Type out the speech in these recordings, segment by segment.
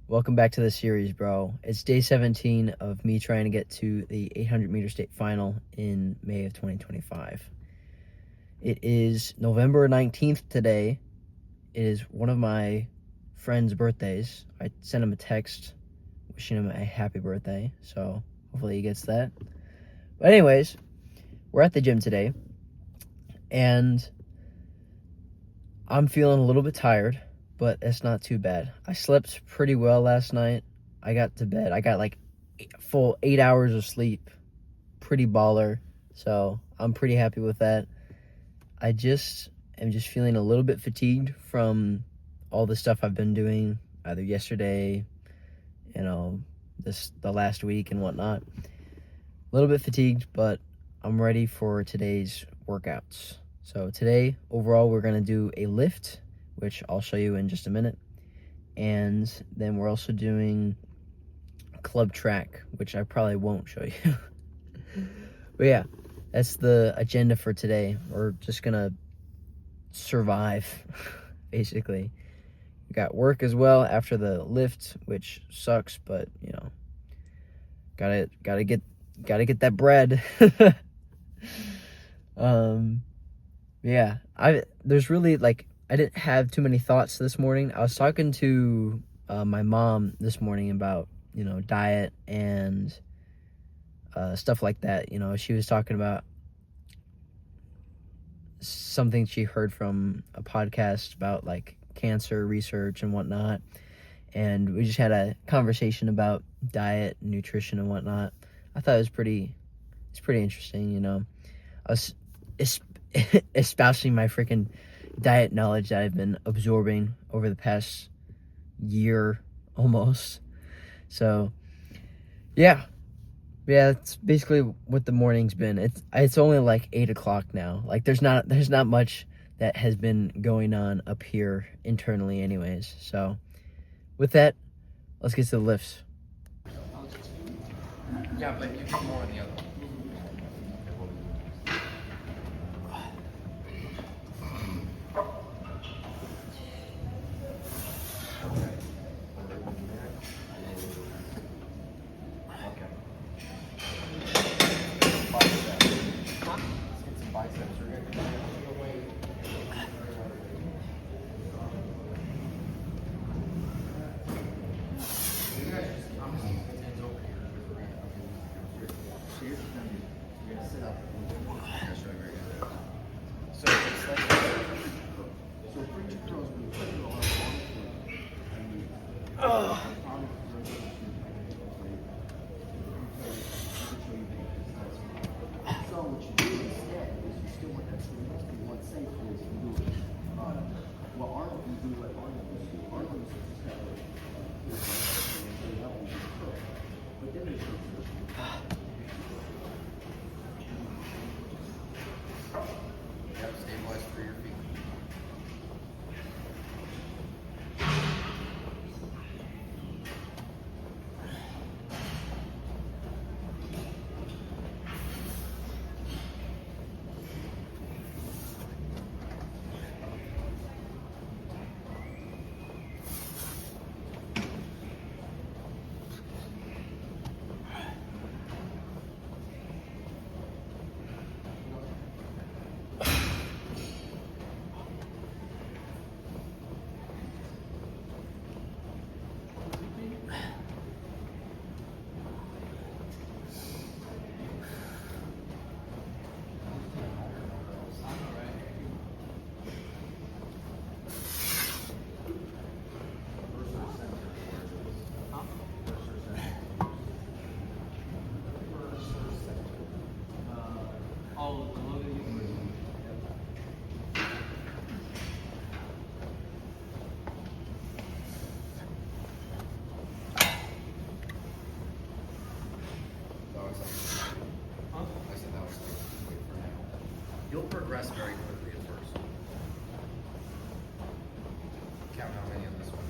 Welcome back to the series, bro. It's day 17 of me trying to get to the 800-meter state final in May of 2025. It is November 19th today. It is one of my friend's birthdays. I sent him a text wishing him a happy birthday, so hopefully he gets that. But anyways, we're at the gym today, and I'm feeling a little bit tired, but it's not too bad. I slept pretty well last night. I got to bed. I got like full 8 hours of sleep. Pretty baller. So I'm pretty happy with that. I just am just feeling a little bit fatigued from all the stuff I've been doing, either yesterday, the last week and whatnot. A little bit fatigued, but I'm ready for today's workouts. So today, overall, we're going to do a lift, which I'll show you in just a minute. And then we're also doing club track, which I probably won't show you. But yeah, that's the agenda for today. We're just going to survive, basically. We got work as well after the lift, which sucks, but, gotta get that bread. Yeah, there's really I didn't have too many thoughts this morning. I was talking to my mom this morning about diet and stuff like that. She was talking about something she heard from a podcast about like cancer research and whatnot, and we just had a conversation about diet, nutrition, and whatnot. I thought it's pretty interesting. I was espousing my freaking diet knowledge that I've been absorbing over the past year almost. So yeah, that's basically what the morning's been. It's only like 8 o'clock now. Like there's not much that has been going on up here internally anyways. So with that, let's get to the lifts. Yeah, but you get more on the other one. Stabilize through your feet. You'll progress very quickly at first. Count how many on this one.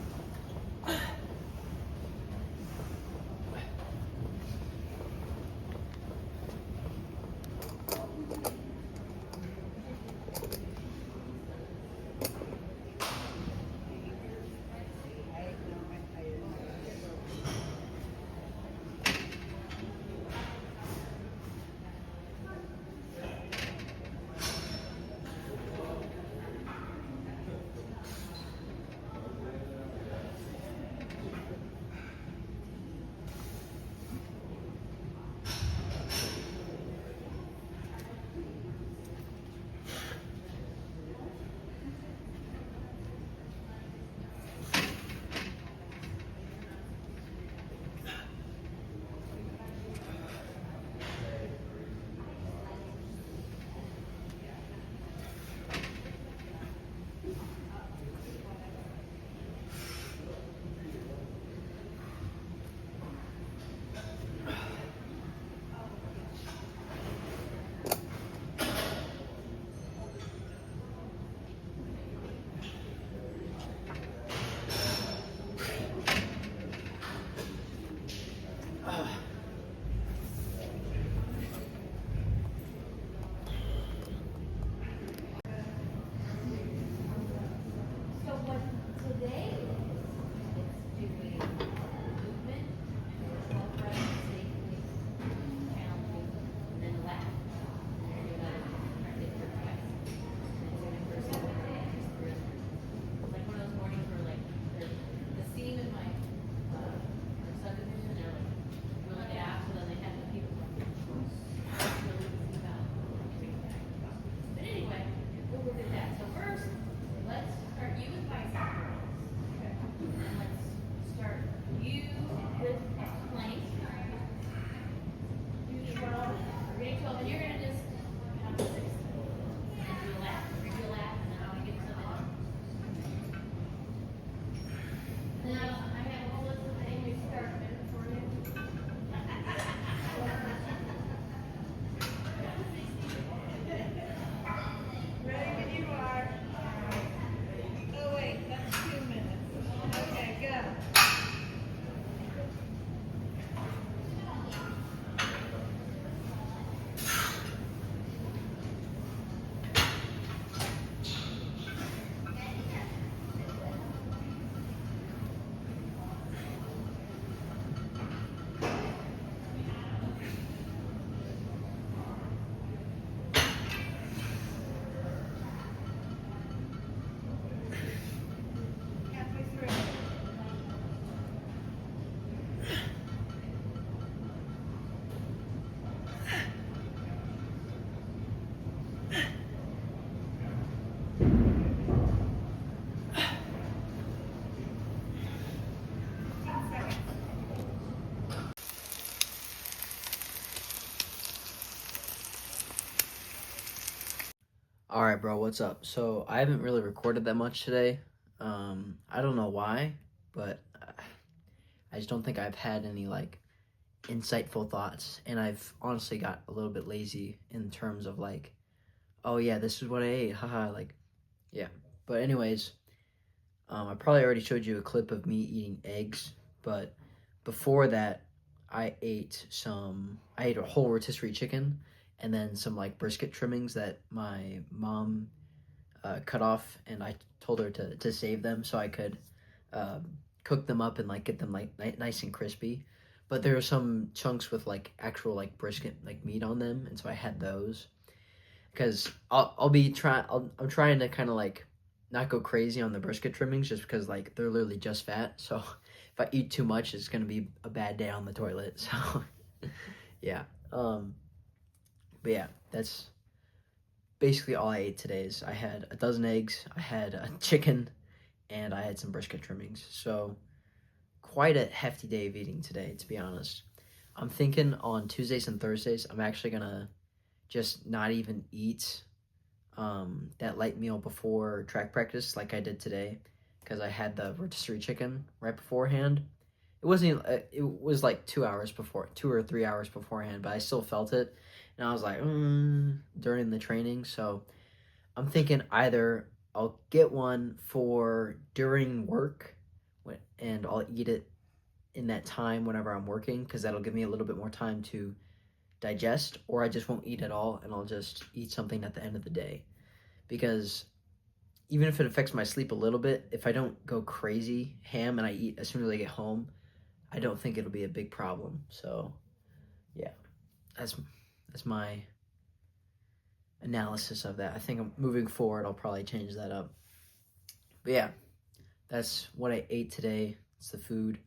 All right, bro, what's up? So I haven't really recorded that much today. I don't know why, but I just don't think I've had any like insightful thoughts, and I've honestly got a little bit lazy in terms of like, oh yeah, this is what I ate, haha, like, yeah. But anyways, I probably already showed you a clip of me eating eggs, but before that, I ate a whole rotisserie chicken, and then some like brisket trimmings that my mom cut off, and I told her to save them so I could cook them up and like get them like nice and crispy. But there are some chunks with like actual like brisket like meat on them, and so I had those because I'm trying to kind of like not go crazy on the brisket trimmings just because like they're literally just fat. So if I eat too much, it's gonna be a bad day on the toilet. So yeah, but yeah, that's basically all I ate today. Is I had a dozen eggs, I had a chicken, and I had some brisket trimmings. So quite a hefty day of eating today, to be honest. I'm thinking on Tuesdays and Thursdays, I'm actually gonna just not even eat that light meal before track practice like I did today because I had the rotisserie chicken right beforehand. It wasn't. It was like 2 hours before, 2 or 3 hours beforehand, but I still felt it, and I was like, during the training. So I'm thinking either I'll get one for during work, and I'll eat it in that time whenever I'm working because that'll give me a little bit more time to digest, or I just won't eat at all and I'll just eat something at the end of the day. Because even if it affects my sleep a little bit, if I don't go crazy ham and I eat as soon as I get home, I don't think it'll be a big problem. So yeah, that's my analysis of that. I think I'm moving forward. I'll probably change that up. But yeah, that's what I ate today. It's the food.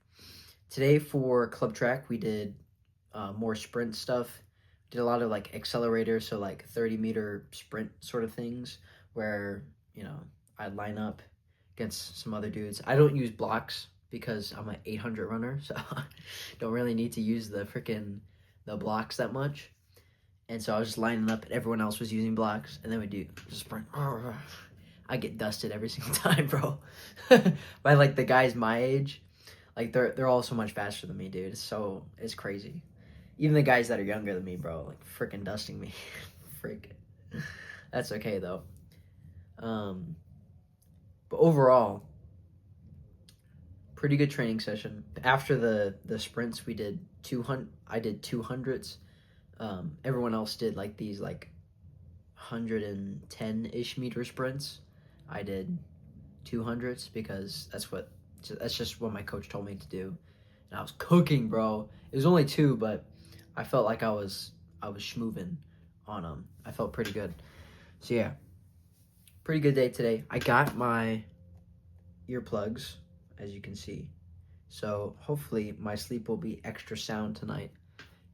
Today for club track, we did more sprint stuff. Did a lot of like accelerators, so like 30-meter sprint sort of things where, I'd line up against some other dudes. I don't use blocks because I'm an 800 runner, so don't really need to use the blocks that much. And so I was just lining up and everyone else was using blocks, and then we do sprint. I get dusted every single time, bro. By like the guys my age, like they're all so much faster than me, dude. It's crazy. Even the guys that are younger than me, bro, like freaking dusting me. Freak. That's okay though. But overall, pretty good training session. After the sprints, we did 200. I did 200s. Everyone else did like these like 110-ish meter sprints. I did 200s because that's just what my coach told me to do. And I was cooking, bro. It was only two, but I felt like I was schmoovin' on them. I felt pretty good. So yeah, pretty good day today. I got my earplugs, as you can see. So hopefully my sleep will be extra sound tonight,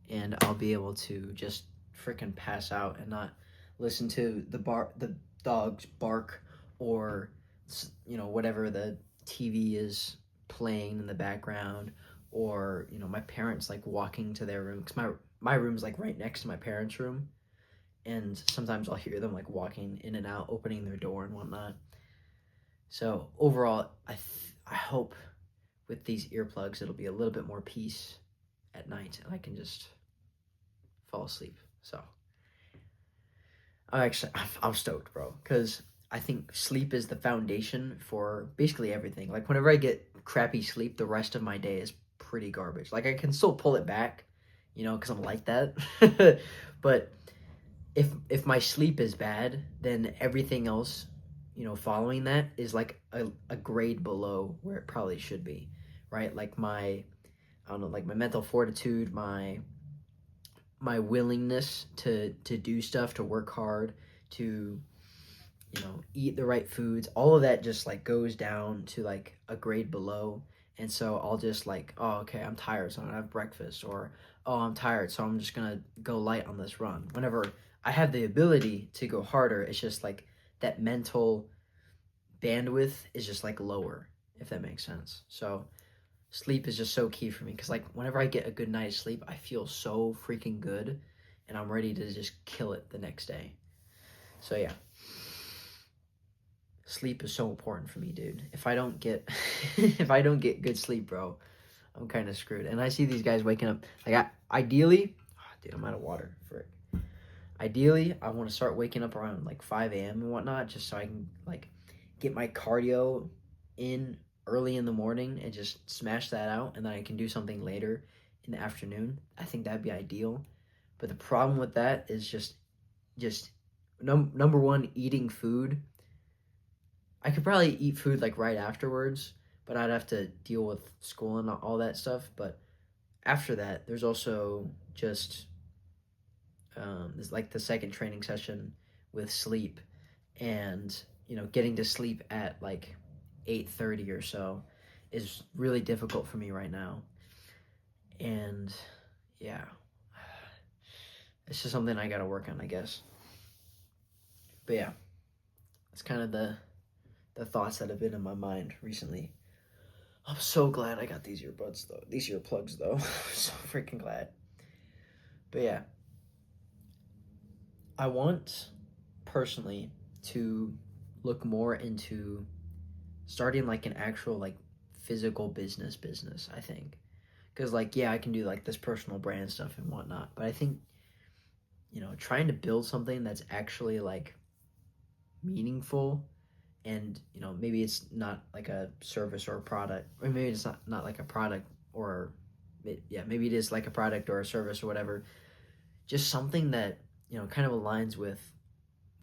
and I'll be able to just freaking pass out and not listen to the dogs bark, or whatever the TV is playing in the background, or my parents like walking to their room, because my room's like right next to my parents' room, and sometimes I'll hear them like walking in and out, opening their door and whatnot. So overall, I hope with these earplugs it'll be a little bit more peace at night and I can just fall asleep. So I'm stoked, bro, because I think sleep is the foundation for basically everything. Like whenever I get crappy sleep, the rest of my day is pretty garbage. Like I can still pull it back, because I'm like that. But if my sleep is bad, then everything else, following that is like a grade below where it probably should be, right? Like I don't know, like my mental fortitude, my willingness to do stuff, to work hard, to eat the right foods, all of that just like goes down to like a grade below. And so I'll just like, oh, okay, I'm tired, so I'm gonna have breakfast, or oh, I'm tired, so I'm just gonna go light on this run. Whenever I have the ability to go harder, it's just like that mental bandwidth is just like lower, if that makes sense. So sleep is just so key for me, because like whenever I get a good night's sleep, I feel so freaking good and I'm ready to just kill it the next day. So yeah, sleep is so important for me, dude. If I don't get if I don't get good sleep, bro, I'm kind of screwed. And I see these guys waking up like ideally, dude, I'm out of water. Frick. Ideally, I want to start waking up around like 5 a.m. and whatnot, just so I can like get my cardio in early in the morning and just smash that out, and then I can do something later in the afternoon. I think that'd be ideal. But the problem with that is just number one, eating food. I could probably eat food like right afterwards, but I'd have to deal with school and all that stuff. But after that, there's also just it's like the second training session with sleep, and getting to sleep at like 8:30 or so is really difficult for me right now. And yeah, it's just something I gotta work on, I guess. But yeah, it's kind of the thoughts that have been in my mind recently. I'm so glad I got these earbuds though. These earplugs though. So freaking glad. But yeah, I want personally to look more into starting like an actual like physical business, I think. Because like, yeah, I can do like this personal brand stuff and whatnot, but I think trying to build something that's actually like meaningful, and maybe it's not like a service or a product, or maybe it's not like a product, or yeah, maybe it is like a product or a service or whatever, just something that kind of aligns with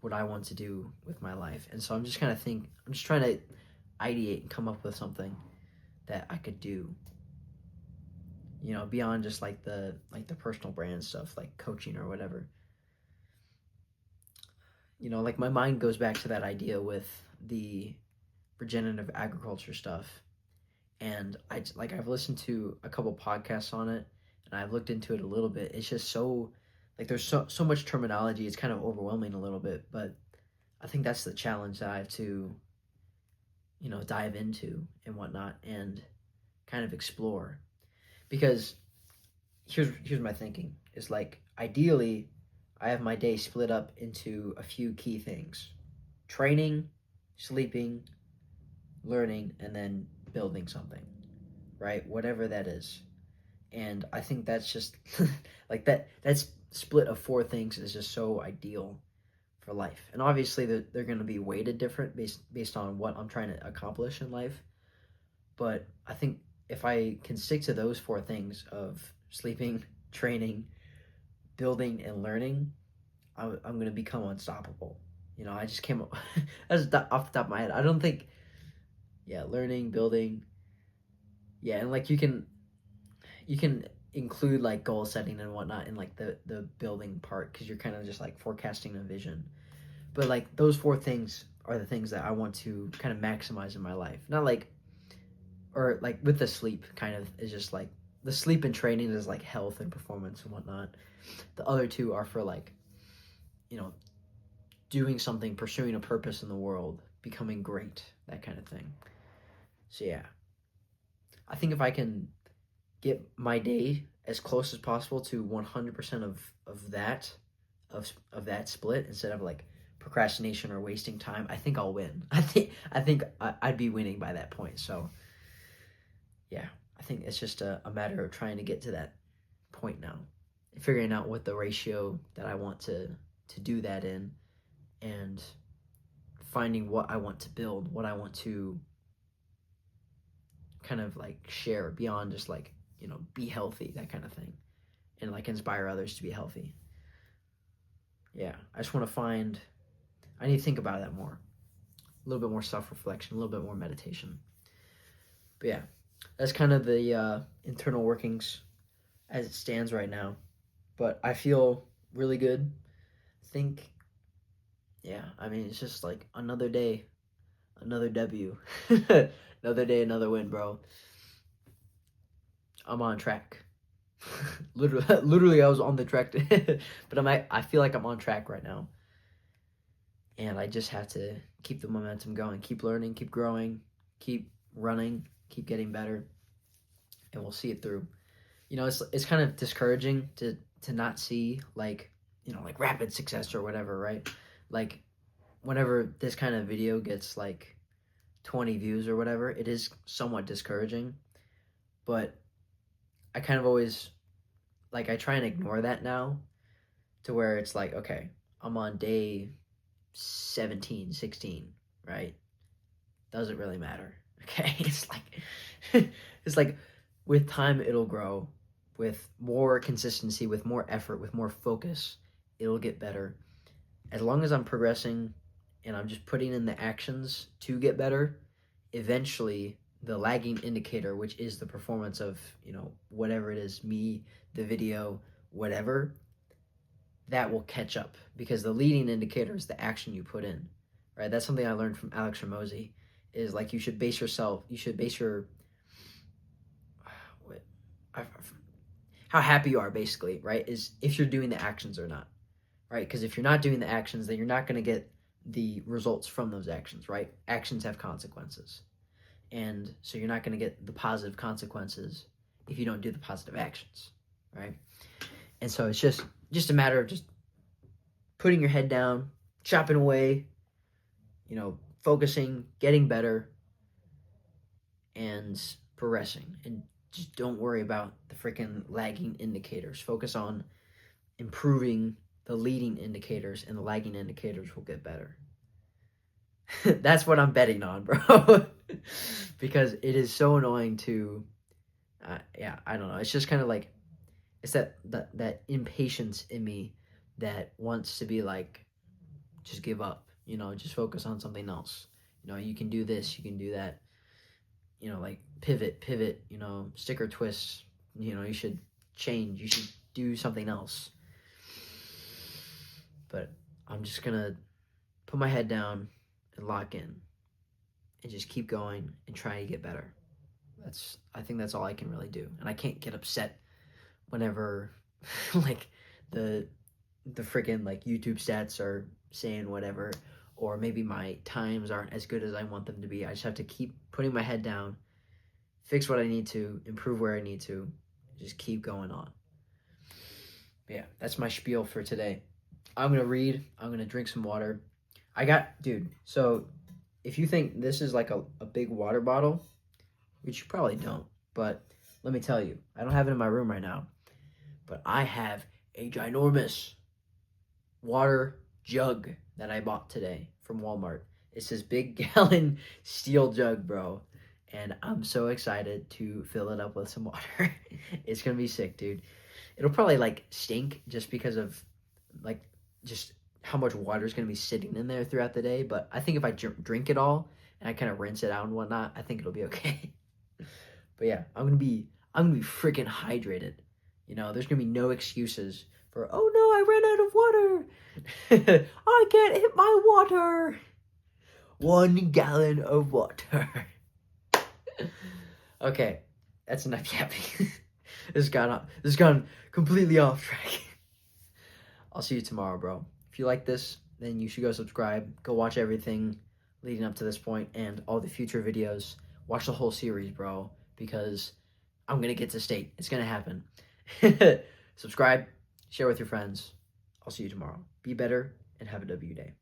what I want to do with my life. And so I'm just trying to ideate and come up with something that I could do, beyond just like the personal brand stuff, like coaching or whatever. Like my mind goes back to that idea with the regenerative agriculture stuff, and I've listened to a couple podcasts on it, and I've looked into it a little bit. It's just so like there's so much terminology. It's kind of overwhelming a little bit, but I think that's the challenge that I have to dive into and whatnot, and kind of explore. Because here's my thinking. It's like ideally I have my day split up into a few key things: training, sleeping, learning, and then building something, right? Whatever that is. And I think that's just like that's split of four things is just so ideal for life. And obviously they're going to be weighted different based on what I'm trying to accomplish in life. But I think if I can stick to those four things of sleeping, training, building, and learning, I'm going to become unstoppable. I just came up that's off the top of my head. I don't think, yeah, learning, building, yeah, and like you can include like goal setting and whatnot in like the building part, because you're kind of just like forecasting a vision. But like those four things are the things that I want to kind of maximize in my life. Not like, or like with the sleep kind of is just like the sleep and training is like health and performance and whatnot. The other two are for like, doing something, pursuing a purpose in the world, becoming great, that kind of thing. So yeah, I think if I can get my day as close as possible to 100% of that that split, instead of like procrastination or wasting time, I think I'll win. I think I'd be winning by that point. So yeah, I think it's just a matter of trying to get to that point now, figuring out what the ratio that I want to do that in, and finding what I want to build, what I want to kind of like share beyond just like be healthy, that kind of thing, and like inspire others to be healthy. Yeah, I just want to find, I need to think about that more, a little bit more self-reflection, a little bit more meditation. But yeah, that's kind of the internal workings as it stands right now. But I feel really good. I think, yeah, I mean, it's just like another day, another W. Another day, another win, bro. I'm on track. literally, I was on the track, but I feel like I'm on track right now, and I just have to keep the momentum going, keep learning, keep growing, keep running, keep getting better, and we'll see it through. It's kind of discouraging to not see like like rapid success or whatever, right? Like whenever this kind of video gets like 20 views or whatever, it is somewhat discouraging. But I kind of always, like, I try and ignore that now, to where it's like, okay, I'm on day 17, 16, right? Doesn't really matter. Okay? It's like with time it'll grow. With more consistency, with more effort, with more focus, it'll get better. As long as I'm progressing and I'm just putting in the actions to get better, eventually the lagging indicator, which is the performance of, whatever it is, me, the video, whatever, that will catch up, because the leading indicator is the action you put in, right? That's something I learned from Alex Ramosi, is like you should base your how happy you are, basically, right, is if you're doing the actions or not, right? Because if you're not doing the actions, then you're not going to get the results from those actions, right? Actions have consequences. And so you're not going to get the positive consequences if you don't do the positive actions, right? And so it's just a matter of just putting your head down, chopping away, focusing, getting better, and progressing. And just don't worry about the freaking lagging indicators. Focus on improving the leading indicators, and the lagging indicators will get better. That's what I'm betting on, bro. Because it is so annoying to, I don't know. It's just kind of like, it's that impatience in me that wants to be like, just give up, just focus on something else. You can do this, you can do that. Like pivot, stick or twist. You should change, you should do something else. But I'm just gonna put my head down and lock in and just keep going and try to get better. I think that's all I can really do. And I can't get upset whenever like the freaking like YouTube stats are saying whatever, or maybe my times aren't as good as I want them to be. I just have to keep putting my head down, fix what I need to, improve where I need to, just keep going on. But yeah, that's my spiel for today. I'm gonna read, I'm gonna drink some water. Dude, so if you think this is like a big water bottle, which you probably don't, but let me tell you, I don't have it in my room right now, but I have a ginormous water jug that I bought today from Walmart. It's this big gallon steel jug, bro, and I'm so excited to fill it up with some water. It's gonna be sick, dude. It'll probably like stink just because of like just how much water is going to be sitting in there throughout the day, but I think if I drink it all and I kind of rinse it out and whatnot, I think it'll be okay. But yeah, I'm gonna be freaking hydrated. There's gonna be no excuses for, oh no, I ran out of water. I can't hit my water. 1 gallon of water. Okay, that's enough yapping. This has gone completely off track. I'll see you tomorrow, bro. If you like this, then you should go subscribe. Go watch everything leading up to this point and all the future videos. Watch the whole series, bro, because I'm going to get to state. It's going to happen. Subscribe, share with your friends. I'll see you tomorrow. Be better and have a W day.